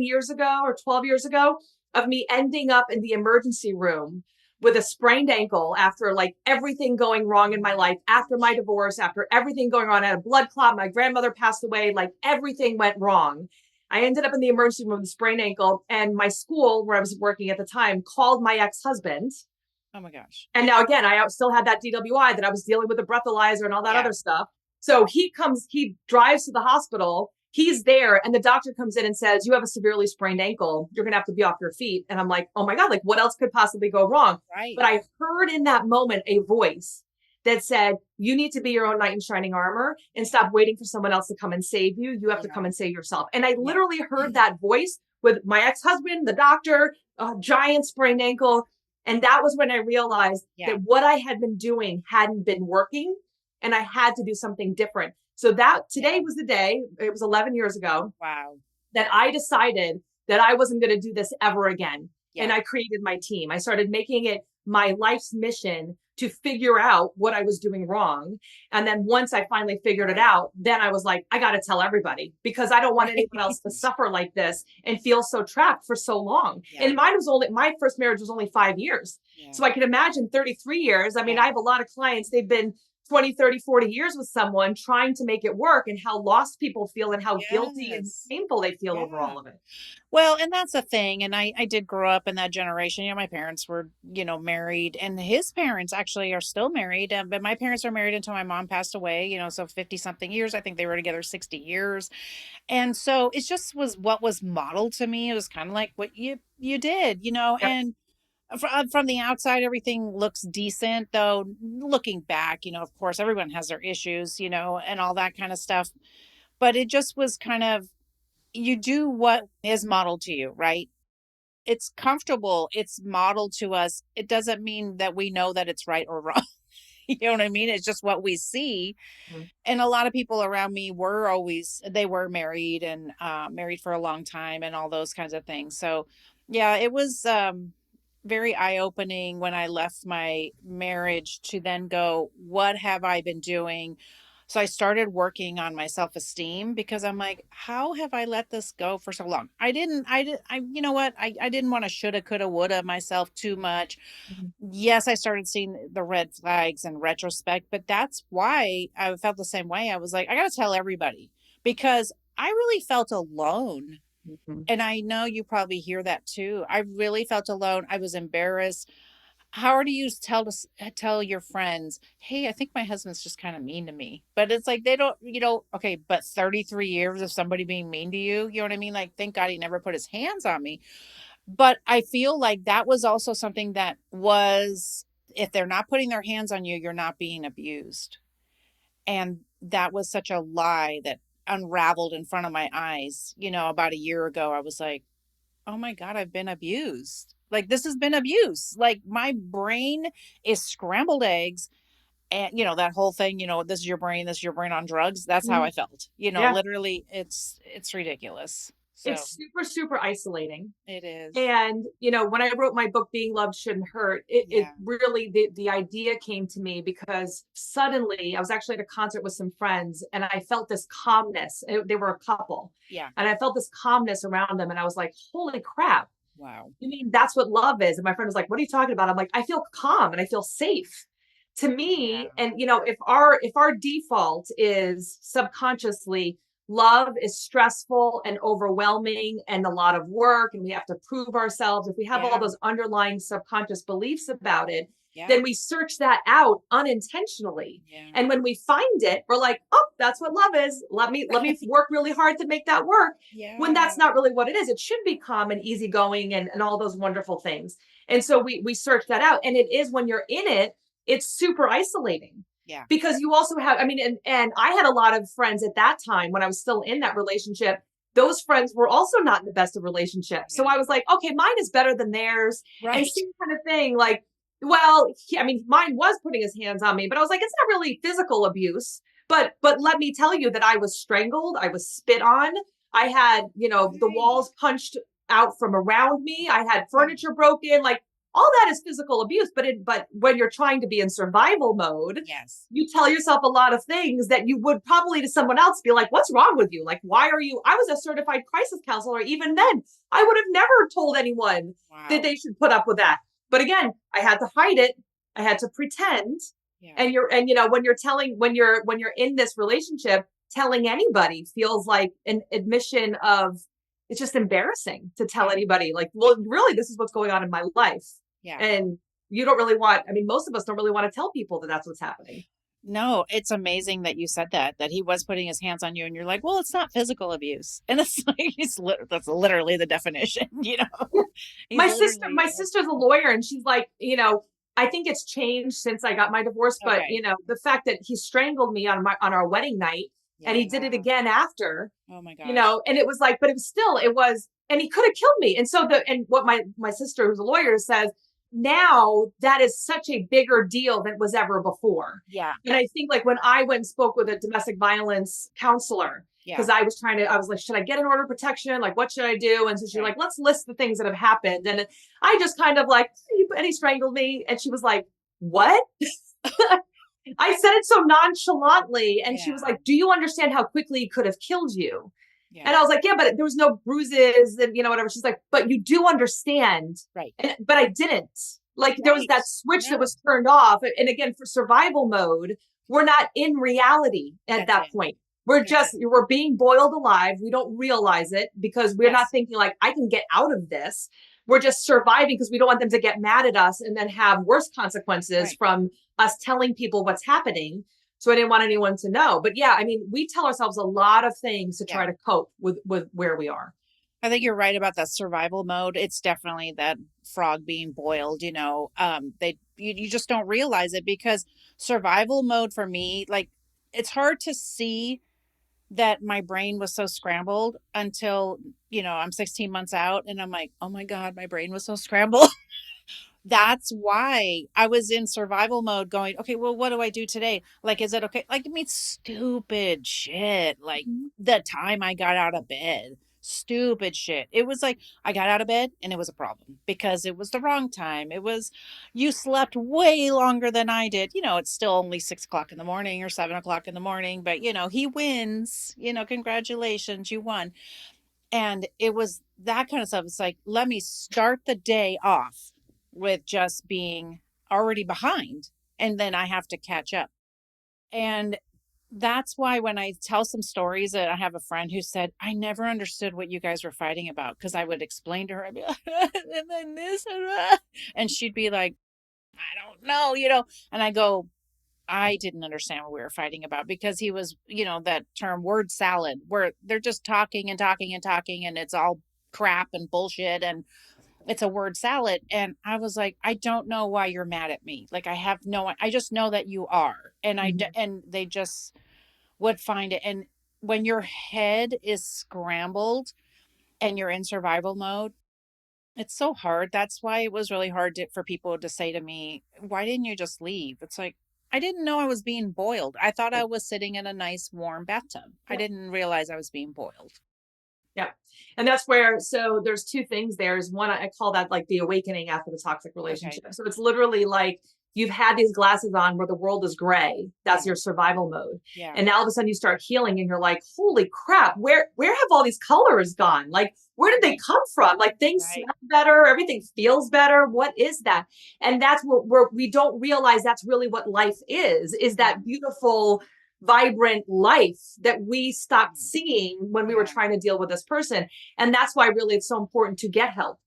S1: years ago or 12 years ago of me ending up in the emergency room with a sprained ankle after like everything going wrong in my life, after my divorce, after everything going on. I had a blood clot. My grandmother passed away. Like everything went wrong. I ended up in the emergency room with a sprained ankle, and my school where I was working at the time called my ex-husband.
S3: Oh my gosh.
S1: And now again, I still had that DWI that I was dealing with, the breathalyzer and all that other stuff. So he drives to the hospital. He's there, and the doctor comes in and says, you have a severely sprained ankle. You're going to have to be off your feet. And I'm like, oh my God, like what else could possibly go wrong?
S3: Right.
S1: But I heard in that moment a voice that said, you need to be your own knight in shining armor and stop waiting for someone else to come and save you. You have to come and save yourself. And I literally heard that voice with my ex-husband, the doctor, a giant sprained ankle. And that was when I realized that what I had been doing hadn't been working, and I had to do something different. So that today was the day, it was 11 years ago.
S3: Wow.
S1: That I decided that I wasn't going to do this ever again. And I created my team. I started making it my life's mission to figure out what I was doing wrong. And then once I finally figured it out, then I was like, I got to tell everybody, because I don't want anyone else to suffer like this and feel so trapped for so long. And my first marriage was only 5 years. So I can imagine 33 years. I mean, I have a lot of clients, they've been 20, 30, 40 years with someone trying to make it work, and how lost people feel and how guilty and painful they feel over all of it.
S3: Well, and that's a thing. And I did grow up in that generation. You know, my parents were, married, and his parents actually are still married. But my parents were married until my mom passed away, so 50 something years. I think they were together 60 years. And so it just was what was modeled to me. It was kind of like what you did, and from the outside, everything looks decent, though looking back, of course, everyone has their issues, and all that kind of stuff. But it just was kind of, you do what is modeled to you, right? It's comfortable. It's modeled to us. It doesn't mean that we know that it's right or wrong. You know what I mean? It's just what we see. Mm-hmm. And a lot of people around me they were married and married for a long time and all those kinds of things. So yeah, it was very eye-opening when I left my marriage to then go, what have I been doing? So I started working on my self-esteem, because I'm like, how have I let this go for so long? You know what? I didn't want to shoulda, coulda, woulda myself too much. Mm-hmm. Yes, I started seeing the red flags in retrospect, but that's why I felt the same way. I was like, I got to tell everybody, because I really felt alone. Mm-hmm. And I know you probably hear that too. I really felt alone. I was embarrassed. How do you tell your friends, hey, I think my husband's just kind of mean to me? But it's like, they don't, okay, but 33 years of somebody being mean to you, you know what I mean? Like, thank God he never put his hands on me. But I feel like that was also something that was, if they're not putting their hands on you, you're not being abused. And that was such a lie that unraveled in front of my eyes. About a year ago, I was like, oh my God, I've been abused. Like, this has been abuse. Like, my brain is scrambled eggs. And, that whole thing, this is your brain on drugs. That's how I felt, literally it's ridiculous. So.
S1: It's super, super isolating.
S3: It is.
S1: And, when I wrote my book, Being Loved Shouldn't Hurt, it really, the idea came to me because suddenly I was actually at a concert with some friends, and I felt this calmness. They were a couple. Yeah. And I felt this calmness around them. And I was like, holy crap. Wow. You mean that's what love is? And my friend was like, what are you talking about? I'm like, I feel calm and I feel safe. To me, and, if our default is subconsciously, love is stressful and overwhelming and a lot of work, and we have to prove ourselves. If we have all those underlying subconscious beliefs about it, then we search that out unintentionally. And when we find it, we're like, oh, that's what love is. Let me work really hard to make that work. When that's not really what it is. It should be calm and easygoing and all those wonderful things. And so we search that out. And it is, when you're in it, it's super isolating. Yeah. Because you also have, and I had a lot of friends at that time when I was still in that relationship. Those friends were also not in the best of relationships. Yeah. So I was like, okay, mine is better than theirs. Right. And same kind of thing. Like, well, mine was putting his hands on me, but I was like, it's not really physical abuse. But let me tell you that I was strangled. I was spit on. I had, the walls punched out from around me. I had furniture broken. Like, all that is physical abuse, but when you're trying to be in survival mode, you tell yourself a lot of things that you would probably to someone else be like, what's wrong with you? Like, why are you, I was a certified crisis counselor. Even then, I would have never told anyone that they should put up with that. But again, I had to hide it. I had to pretend.
S3: Yeah.
S1: And when you're in this relationship, telling anybody feels like an admission of, it's just embarrassing to tell anybody, like, well, really, this is what's going on in my life.
S3: Yeah.
S1: And you don't really want, I mean, most of us don't really want to tell people that that's what's happening.
S3: No, it's amazing that you said that he was putting his hands on you and you're like, well, it's not physical abuse. And it's like, that's literally the definition, you know?
S1: My sister's a lawyer, and she's like, I think it's changed since I got my divorce, but the fact that he strangled me on our wedding night, and he did it again after,
S3: oh my gosh,
S1: and it was like, but and he could have killed me. And so what my sister, who's a lawyer, says, now that is such a bigger deal than it was ever before.
S3: Yeah.
S1: And I think, like, when I went and spoke with a domestic violence counselor, because I was like, should I get an order of protection? Like, what should I do? And so she's like, let's list the things that have happened. And I just kind of like, and he strangled me. And she was like, what? I said it so nonchalantly. And she was like, do you understand how quickly he could have killed you? Yeah. And I was like, yeah, but there was no bruises and, whatever. She's like, but you do understand.
S3: Right.
S1: But I didn't. Like, there was that switch that was turned off. And again, for survival mode, we're not in reality at that point. We're being boiled alive. We don't realize it because we're not thinking like, I can get out of this. We're just surviving because we don't want them to get mad at us and then have worse consequences from us telling people what's happening. So I didn't want anyone to know. But yeah, I mean, we tell ourselves a lot of things to try to cope with where we are.
S3: I think you're right about that survival mode. It's definitely that frog being boiled, you just don't realize it because survival mode for me, like, it's hard to see that my brain was so scrambled until, I'm 16 months out and I'm like, oh my God, my brain was so scrambled. That's why I was in survival mode going, okay, well, what do I do today? Like, is it okay? Like, I mean, stupid shit. Like the time I got out of bed, stupid shit. It was like, I got out of bed and it was a problem because it was the wrong time. It was, you slept way longer than I did. It's still only 6 o'clock in the morning or 7 o'clock in the morning, but he wins, congratulations, you won. And it was that kind of stuff. It's like, let me start the day off with just being already behind and then I have to catch up. And that's why when I tell some stories, that I have a friend who said, I never understood what you guys were fighting about because I would explain to her, I'd be like, and then this, and she'd be like, I don't know, and I go, I didn't understand what we were fighting about because he was, that term word salad where they're just talking and talking and talking and it's all crap and bullshit and it's a word salad. And I was like, I don't know why you're mad at me. Like, I just know that you are. And and they just would find it. And when your head is scrambled and you're in survival mode, it's so hard. That's why it was really hard for people to say to me, why didn't you just leave? It's like, I didn't know I was being boiled. I thought I was sitting in a nice warm bathtub. I didn't realize I was being boiled.
S1: Yeah. And that's where, so there's two things. There's one, I call that like the awakening after the toxic relationship. So it's literally like you've had these glasses on where the world is gray. That's your survival mode. Yeah. And now all of a sudden you start healing and you're like, holy crap, where have all these colors gone? Like, where did they come from? Like, things smell better. Everything feels better. What is that? And that's where we don't realize that's really what life is that beautiful, vibrant life that we stopped seeing when we were trying to deal with this person. And that's why really it's so important to get help.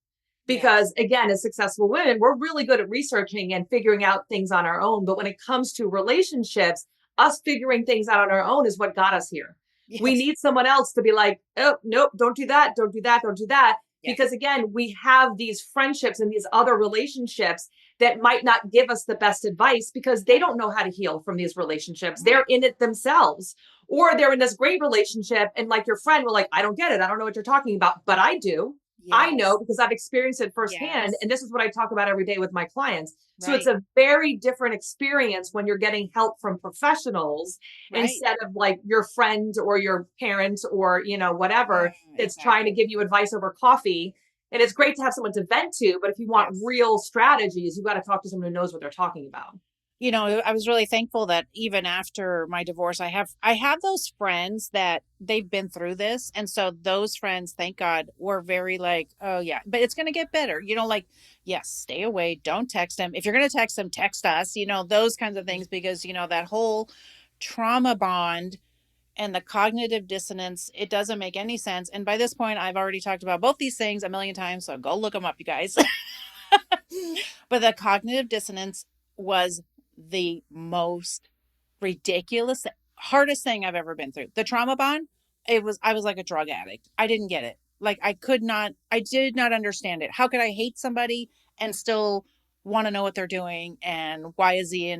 S1: Because again, as successful women, we're really good at researching and figuring out things on our own. But when it comes to relationships, us figuring things out on our own is what got us here. Yes. We need someone else to be like, oh, nope, don't do that. Don't do that. Don't do that. Yes. Because again, we have these friendships and these other relationships that might not give us the best advice because they don't know how to heal from these relationships. They're in it themselves, or they're in this great relationship. And like your friend, we're like, I don't get it. I don't know what you're talking about, but I do. Yes. I know because I've experienced it firsthand. Yes. And this is what I talk about every day with my clients. So it's a very different experience when you're getting help from professionals instead of like your friend or your parent or, whatever that's trying to give you advice over coffee. And it's great to have someone to vent to, but if you want real strategies, you've got to talk to someone who knows what they're talking about.
S2: I was really thankful that even after my divorce, I have those friends that they've been through this. And so those friends, thank God, were very like, oh yeah, but it's going to get better. Like, yes, stay away. Don't text them. If you're going to text them, text us, those kinds of things, because, that whole trauma bond and the cognitive dissonance, it doesn't make any sense. And by this point, I've already talked about both these things a million times. So go look them up, you guys. But the cognitive dissonance was the most ridiculous, hardest thing I've ever been through. The trauma bond, I was like a drug addict. I didn't get it. Like I did not understand it. How could I hate somebody and still want to know what they're doing? And why is he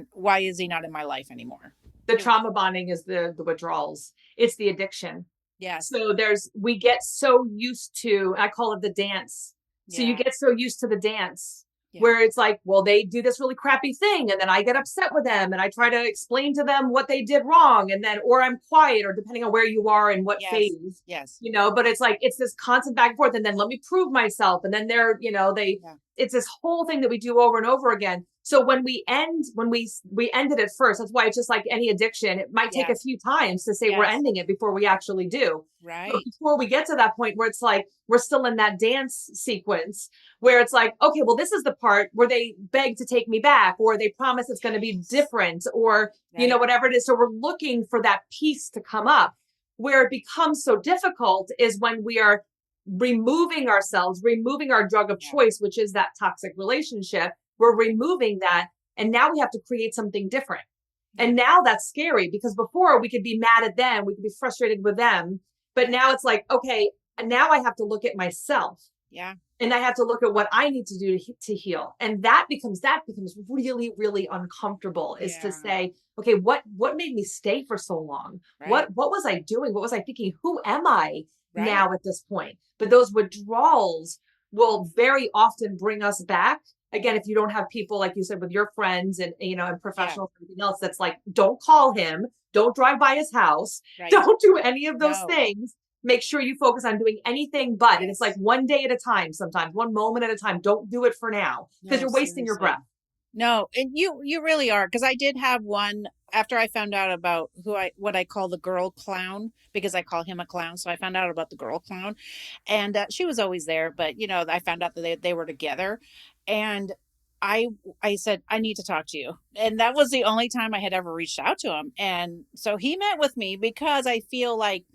S2: not in my life anymore?
S1: The trauma bonding is the withdrawals. It's the addiction.
S2: Yes.
S1: So we get so used to, I call it the dance. So you get so used to the dance where it's like, well, they do this really crappy thing. And then I get upset with them and I try to explain to them what they did wrong. And then, or I'm quiet, or depending on where you are and what phase, but it's like, it's this constant back and forth. And then let me prove myself. And then it's this whole thing that we do over and over again. So when we ended it first, that's why it's just like any addiction. It might take a few times to say we're ending it before we actually do.
S2: Right.
S1: But before we get to that point where it's like, we're still in that dance sequence where it's like, okay, well, this is the part where they beg to take me back, or they promise it's going to be different, or, whatever it is. So we're looking for that piece to come up. Where it becomes so difficult is when we are removing ourselves, removing our drug of choice, which is that toxic relationship. We're removing that. And now we have to create something different. And now that's scary, because before we could be mad at them, we could be frustrated with them. But now it's like, okay, and now I have to look at myself.
S2: Yeah.
S1: And I have to look at what I need to do to heal. And that becomes really, really uncomfortable, is to say, okay, what made me stay for so long? Right. What was I doing? What was I thinking? Who am I now at this point? But those withdrawals will very often bring us back. Again, if you don't have people, like you said, with your friends and, and professionals, and everything else, that's like, don't call him, don't drive by his house, don't do any of those things. Make sure you focus on doing anything but, and it's like one day at a time, sometimes one moment at a time. Don't do it for now, because you're wasting your breath.
S2: No, and you really are. Because I did have one after I found out about what I call the girl clown, because I call him a clown. So I found out about the girl clown, and she was always there, but I found out that they were together, and I said, I need to talk to you. And that was the only time I had ever reached out to him. And so he met with me because I feel like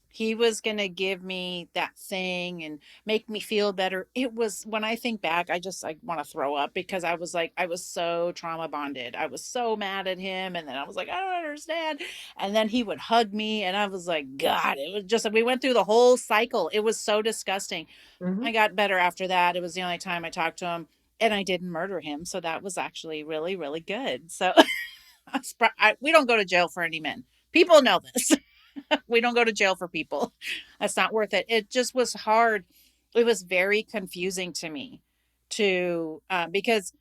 S2: he was going to give me that thing and make me feel better. It was, when I think back, I just like want to throw up, because I was so trauma bonded. I was so mad at him. And then I was like, I don't understand. And then he would hug me and I was like, God, it was just, we went through the whole cycle. It was so disgusting. Mm-hmm. I got better after that. It was the only time I talked to him, and I didn't murder him. So that was actually really, really good. So we don't go to jail for any men. People know this. We don't go to jail for people. That's not worth it. It just was hard. It was very confusing to me because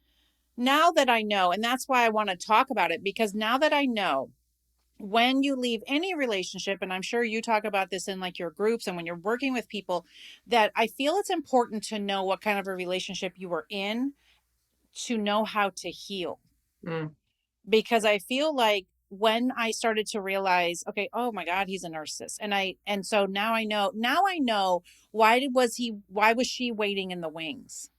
S2: now that I know, and that's why I want to talk about it, because now that I know, when you leave any relationship, and I'm sure you talk about this in like your groups and when you're working with people, that I feel it's important to know what kind of a relationship you were in to know how to heal. Because I feel like when I started to realize, okay, oh my God, he's a narcissist. And so now I know why was she waiting in the wings?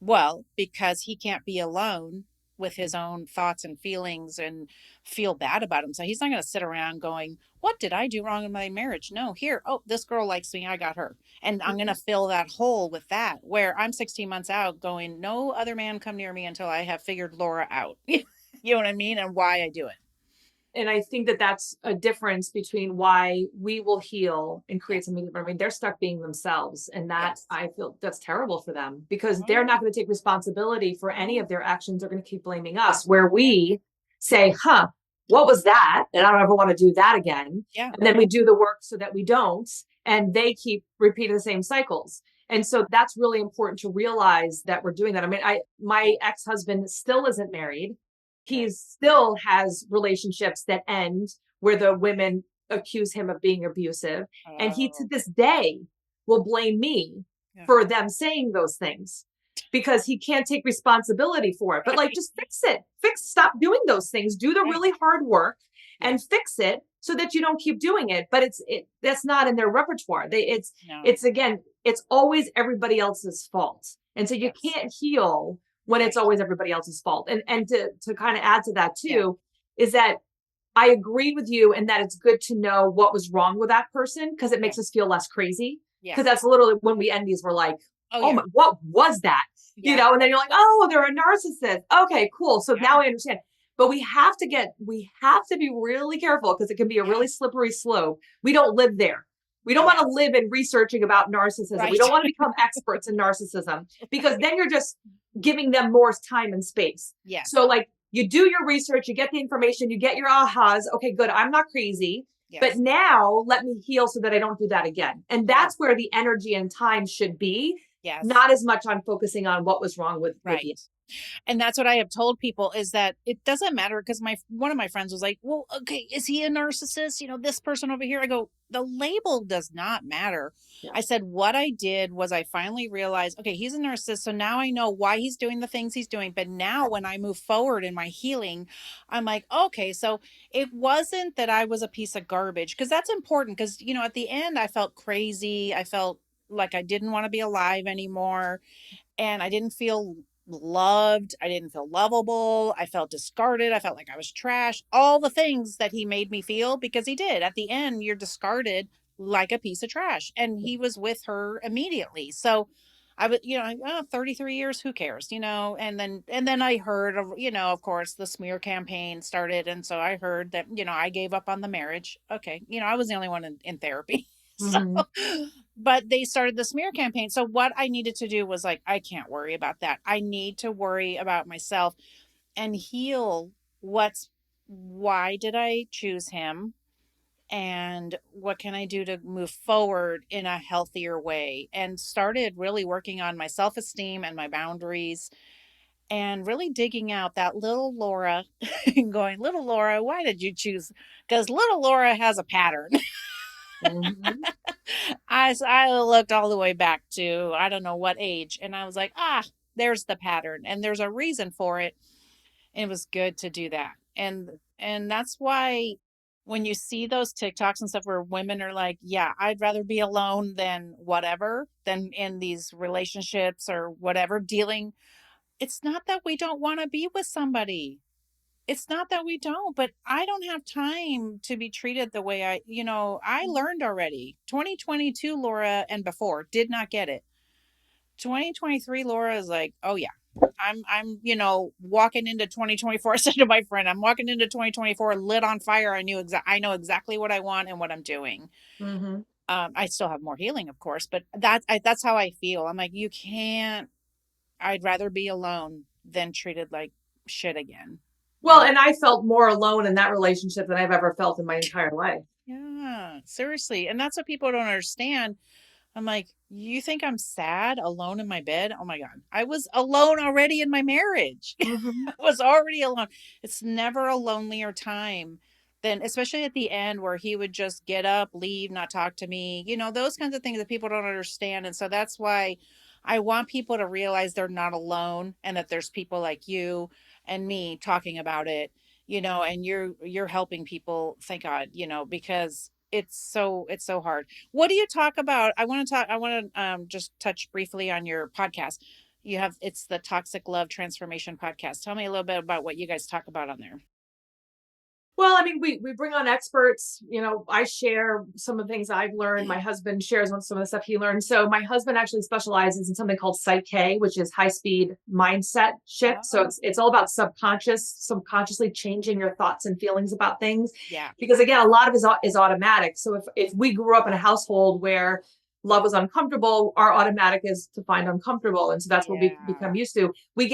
S2: Well, because he can't be alone with his own thoughts and feelings and feel bad about him. So he's not going to sit around going, what did I do wrong in my marriage? No, this girl likes me, I got her. And I'm going to fill that hole with that, where I'm 16 months out going, no other man come near me until I have figured Laura out. You know what I mean? And why I do it.
S1: And I think that that's a difference between why we will heal and create something different. I mean, they're stuck being themselves. And that, I feel that's terrible for them, because they're not going to take responsibility for any of their actions. They're going to keep blaming us, where we say, what was that? And I don't ever want to do that again. Yeah. And then we do the work so that we don't. And they keep repeating the same cycles. And so that's really important to realize that we're doing that. I mean, my ex-husband still isn't married. He still has relationships that end where the women accuse him of being abusive. And he, to this day, will blame me for them saying those things. because he can't take responsibility for it. But like, just fix it. Stop doing those things. Do the really hard work and fix it so that you don't keep doing it. But that's not in their repertoire. It's again, it's always everybody else's fault. And so you can't heal when it's always everybody else's fault. And to kind of add to that too, is that I agree with you in that it's good to know what was wrong with that person, because it makes us feel less crazy. Because that's literally when we end these, we're like, oh my, what was that? You know, and then you're like, oh, they're a narcissist. Okay, cool. So now I understand. But we have to be really careful, because it can be a really slippery slope. We don't live there. We don't want to live in researching about narcissism. We don't want to become experts in narcissism, because then you're just giving them more time and space. So like, you do your research, you get the information, you get your ahas. Okay, good. I'm not crazy. But now let me heal so that I don't do that again. And that's where the energy and time should be. Not as much on focusing on what was wrong with you.
S2: And that's what I have told people, is that it doesn't matter, because one of my friends was like, well, okay, is he a narcissist? You know, this person over here. I go, the label does not matter. I said, what I did was I finally realized, okay, he's a narcissist. So now I know why he's doing the things he's doing. But now when I move forward in my healing, I'm like, okay, so it wasn't that I was a piece of garbage, because that's important. Because, you know, at the end, I felt crazy. I felt like I didn't want to be alive anymore. And I didn't feel loved. I didn't feel lovable. I felt discarded. I felt like I was trash. All the things that he made me feel, because he did. At the end, you're discarded like a piece of trash. And he was with her immediately. So I would, you know, 33 years, who cares, you know? And then I heard of, you know, of course, the smear campaign started. And so I heard that, you know, I gave up on the marriage. Okay. You know, I was the only one in therapy. So, but they started the smear campaign. So what I needed to do was like, I can't worry about that. I need to worry about myself and heal why did I choose him? And what can I do to move forward in a healthier way? And started really working on my self-esteem and my boundaries, and really digging out that little Laura and going, little Laura, why did you choose? Because little Laura has a pattern. I looked all the way back to, I don't know what age. And I was like, there's the pattern, and there's a reason for it. And it was good to do that. And that's why when you see those TikToks and stuff where women are like, yeah, I'd rather be alone than in these relationships or whatever dealing. It's not that we don't want to be with somebody. It's not that we don't, but I don't have time to be treated the way I learned already. 2022 Laura and before did not get it. 2023 Laura is like, oh yeah, I'm walking into 2024. I said to my friend, I'm walking into 2024 lit on fire. I know exactly what I want and what I'm doing. I still have more healing, of course, but that's how I feel. I'm like, I'd rather be alone than treated like shit again.
S1: Well, and I felt more alone in that relationship than I've ever felt in my entire life.
S2: Yeah, seriously. And that's what people don't understand. I'm like, you think I'm sad alone in my bed? Oh my God. I was alone already in my marriage. I was already alone. It's never a lonelier time than, especially at the end where he would just get up, leave, not talk to me, those kinds of things that people don't understand. And so that's why I want people to realize they're not alone, and that there's people like you and me talking about it, and you're helping people, thank God, because it's so hard. What do you talk about? I want to just touch briefly on your podcast. It's the Toxic Love Transformation Podcast. Tell me a little bit about what you guys talk about on there.
S1: Well, I mean, we bring on experts. I share some of the things I've learned. My husband shares some of the stuff he learned. So my husband actually specializes in something called Psych K, which is high speed mindset shift. So it's all about subconsciously changing your thoughts and feelings about things.
S2: Yeah.
S1: Because again, a lot of it is automatic. So if we grew up in a household where love was uncomfortable, our automatic is to find uncomfortable. And so that's what we become used to. We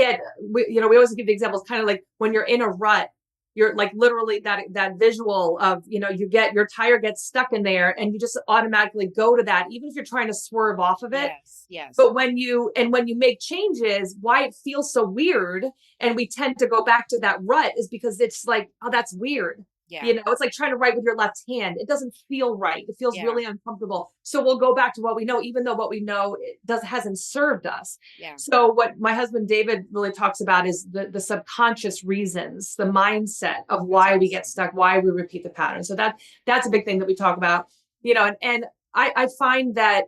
S1: always give the examples, kind of like when you're in a rut, you're like literally that visual of, your tire gets stuck in there and you just automatically go to that, even if you're trying to swerve off of it.
S2: Yes.
S1: But when you make changes, why it feels so weird and we tend to go back to that rut is because it's like, oh, that's weird.
S2: Yeah.
S1: You know, it's like trying to write with your left hand. It doesn't feel right. It feels
S2: Yeah.
S1: really uncomfortable. So we'll go back to what we know, even though what we know hasn't served us.
S2: Yeah.
S1: So what my husband David really talks about is the subconscious reasons, the mindset of why we get stuck, why we repeat the pattern. So that's a big thing that we talk about, you know, and I find that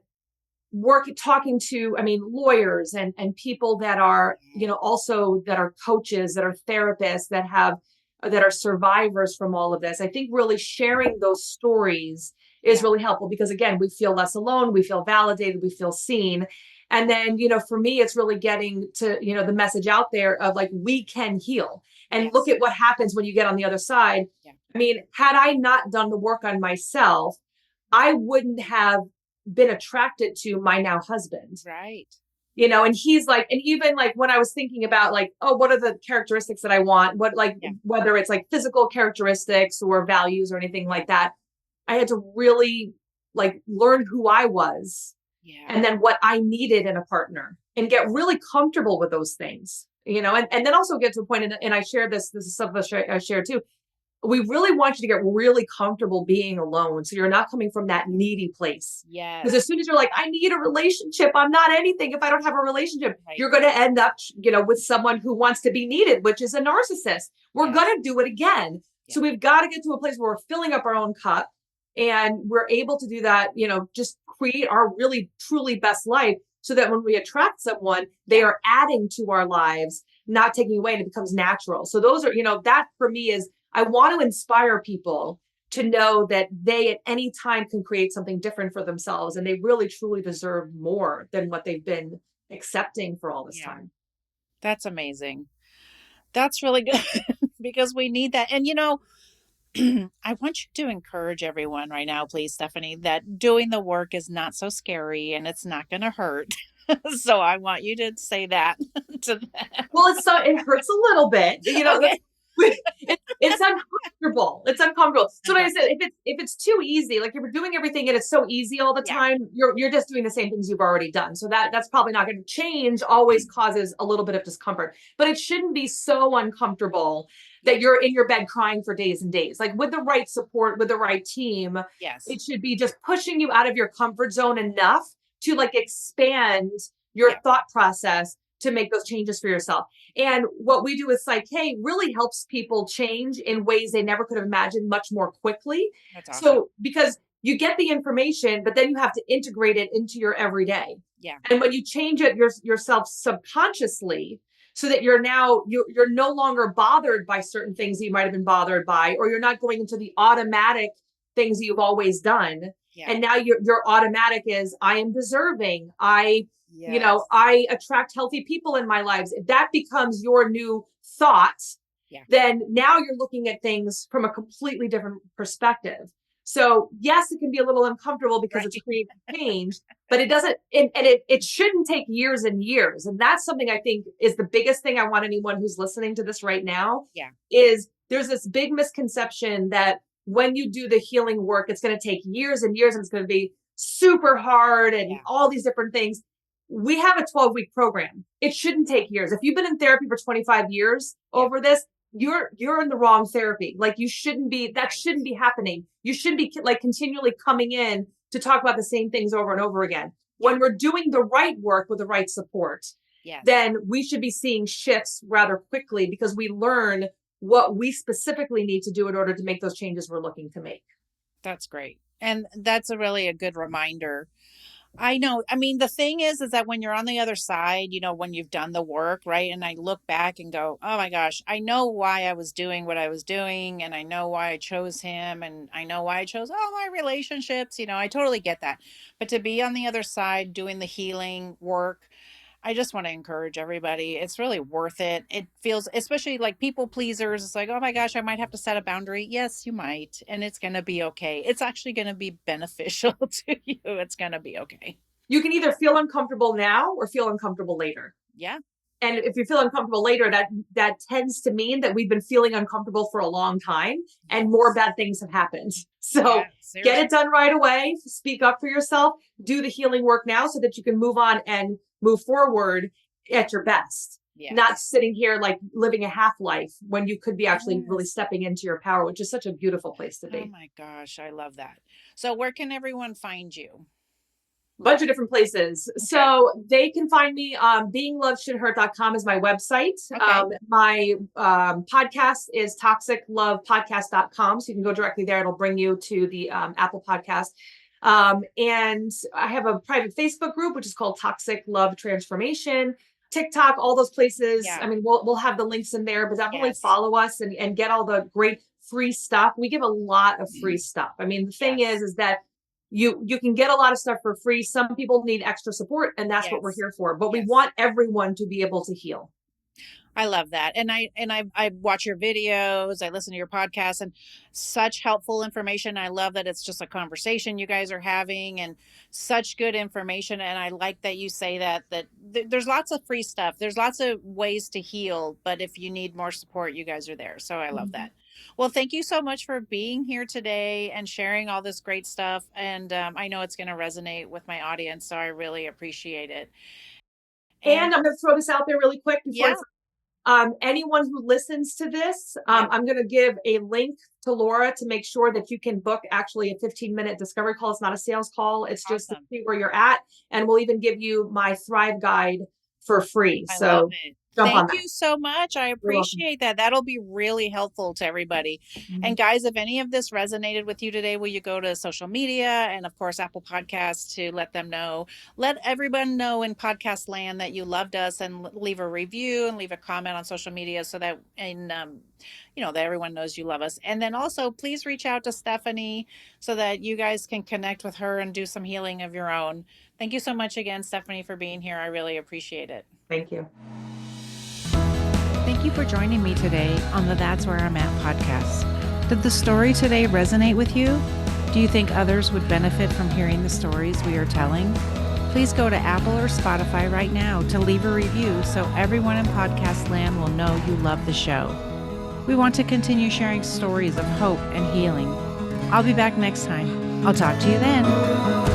S1: talking to, I mean, lawyers and people that are, you know, also that are coaches, that are therapists, that are survivors from all of this. I think really sharing those stories is really helpful because again, we feel less alone, we feel validated, we feel seen. And then, you know, for me, it's really getting to, you know, the message out there of like, we can heal and look at what happens when you get on the other side.
S2: Yeah.
S1: I mean, had I not done the work on myself, I wouldn't have been attracted to my now husband.
S2: Right.
S1: You know, and he's like, and even like when I was thinking about like, oh, what are the characteristics that I want? What, like, whether it's like physical characteristics or values or anything like that, I had to really like learn who I was and then what I needed in a partner and get really comfortable with those things, you know, and then also get to a point, and I share this is something I share too. We really want you to get really comfortable being alone. So you're not coming from that needy place.
S2: Yes.
S1: Because as soon as you're like, I need a relationship, I'm not anything if I don't have a relationship, you're going to end up, you know, with someone who wants to be needed, which is a narcissist. We're going to do it again. So we've got to get to a place where we're filling up our own cup and we're able to do that, you know, just create our really, truly best life so that when we attract someone, they are adding to our lives, not taking away, and it becomes natural. So those are, you know, that for me is, I want to inspire people to know that they at any time can create something different for themselves. And they really, truly deserve more than what they've been accepting for all this time.
S2: That's amazing. That's really good because we need that. And, you know, I want you to encourage everyone right now, please, Stephanie, that doing the work is not so scary and it's not going to hurt. So I want you to say that to them.
S1: Well, it hurts a little bit, you know, it's uncomfortable. It's uncomfortable. So like I said, if it's too easy, like if you're doing everything and it's so easy all the time, you're just doing the same things you've already done. So that's probably not going to change. Always causes a little bit of discomfort, but it shouldn't be so uncomfortable that you're in your bed crying for days and days. Like with the right support, with the right team, it should be just pushing you out of your comfort zone enough to like expand your thought process to make those changes for yourself. And what we do with Psych-K really helps people change in ways they never could have imagined much more quickly. That's awesome. So because you get the information, but then you have to integrate it into your everyday. Yeah. And when you change it yourself subconsciously, so that you're no longer bothered by certain things that you might have been bothered by, or you're not going into the automatic things that you've always done. Yeah. And now your automatic is, I am deserving. You know, I attract healthy people in my lives. If that becomes your new thought, then now you're looking at things from a completely different perspective. So yes, it can be a little uncomfortable because it's creating change, but it doesn't, and it shouldn't take years and years. And that's something I think is the biggest thing I want anyone who's listening to this right now, is there's this big misconception that when you do the healing work, it's going to take years and years and it's going to be super hard and all these different things. We have a 12-week program. It shouldn't take years. If you've been in therapy for 25 years over this, you're in the wrong therapy. Like you shouldn't be, that shouldn't be happening. You should be like continually coming in to talk about the same things over and over again. When we're doing the right work with the right support, then we should be seeing shifts rather quickly because we learn what we specifically need to do in order to make those changes we're looking to make.
S2: That's great. And that's really a good reminder. I know. I mean, the thing is that when you're on the other side, you know, when you've done the work, right? And I look back and go, oh my gosh, I know why I was doing what I was doing. And I know why I chose him. And I know why I chose all my relationships. You know, I totally get that. But to be on the other side doing the healing work, I just want to encourage everybody. It's really worth it. It feels, especially like people pleasers. It's like, oh my gosh, I might have to set a boundary. Yes, you might. And it's going to be okay. It's actually going to be beneficial to you. It's going to be okay.
S1: You can either feel uncomfortable now or feel uncomfortable later.
S2: Yeah.
S1: And if you feel uncomfortable later, that tends to mean that we've been feeling uncomfortable for a long time and more bad things have happened. So get it done right away. Speak up for yourself. Do the healing work now so that you can move on and move forward at your best. not sitting here like living a half life when you could be actually really stepping into your power, which is such a beautiful place to be.
S2: Oh my gosh, I love that. So where can everyone find you?
S1: Bunch of different places. Okay. So they can find me. Beingloveshouldhurt.com is my website.
S2: Okay.
S1: My podcast is toxiclovepodcast.com. So you can go directly there. It'll bring you to the Apple podcast. And I have a private Facebook group, which is called Toxic Love Transformation. TikTok, all those places. Yeah. I mean, we'll have the links in there, but definitely follow us and get all the great free stuff. We give a lot of free stuff. I mean, the thing is that you can get a lot of stuff for free. Some people need extra support, and that's what we're here for. But we want everyone to be able to heal.
S2: I love that. And I watch your videos, I listen to your podcasts, and such helpful information. I love that it's just a conversation you guys are having and such good information. And I like that you say that there's lots of free stuff. There's lots of ways to heal, but if you need more support, you guys are there. So I love that. Well, thank you so much for being here today and sharing all this great stuff. And I know it's going to resonate with my audience, so I really appreciate it.
S1: And I'm going to throw this out there really quick before anyone who listens to this, I'm going to give a link to Laura to make sure that you can book actually a 15-minute discovery call. It's not a sales call. It's just to see where you're at. And we'll even give you my Thrive Guide for free.
S2: I
S1: so
S2: love it.
S1: Thank
S2: you so much. I appreciate that. That'll be really helpful to everybody. And guys, if any of this resonated with you today, will you go to social media and of course, Apple Podcasts to let them know, let everyone know in podcast land that you loved us, and leave a review and leave a comment on social media so that, that everyone knows you love us. And then also please reach out to Stephanie so that you guys can connect with her and do some healing of your own. Thank you so much again, Stephanie, for being here. I really appreciate it.
S1: Thank you.
S3: Thank you for joining me today on the That's Where I'm At podcast. Did the story today resonate with you? Do you think others would benefit from hearing the stories we are telling? Please go to Apple or Spotify right now to leave a review so everyone in podcast land will know you love the show. We want to continue sharing stories of hope and healing. I'll be back next time. I'll talk to you then.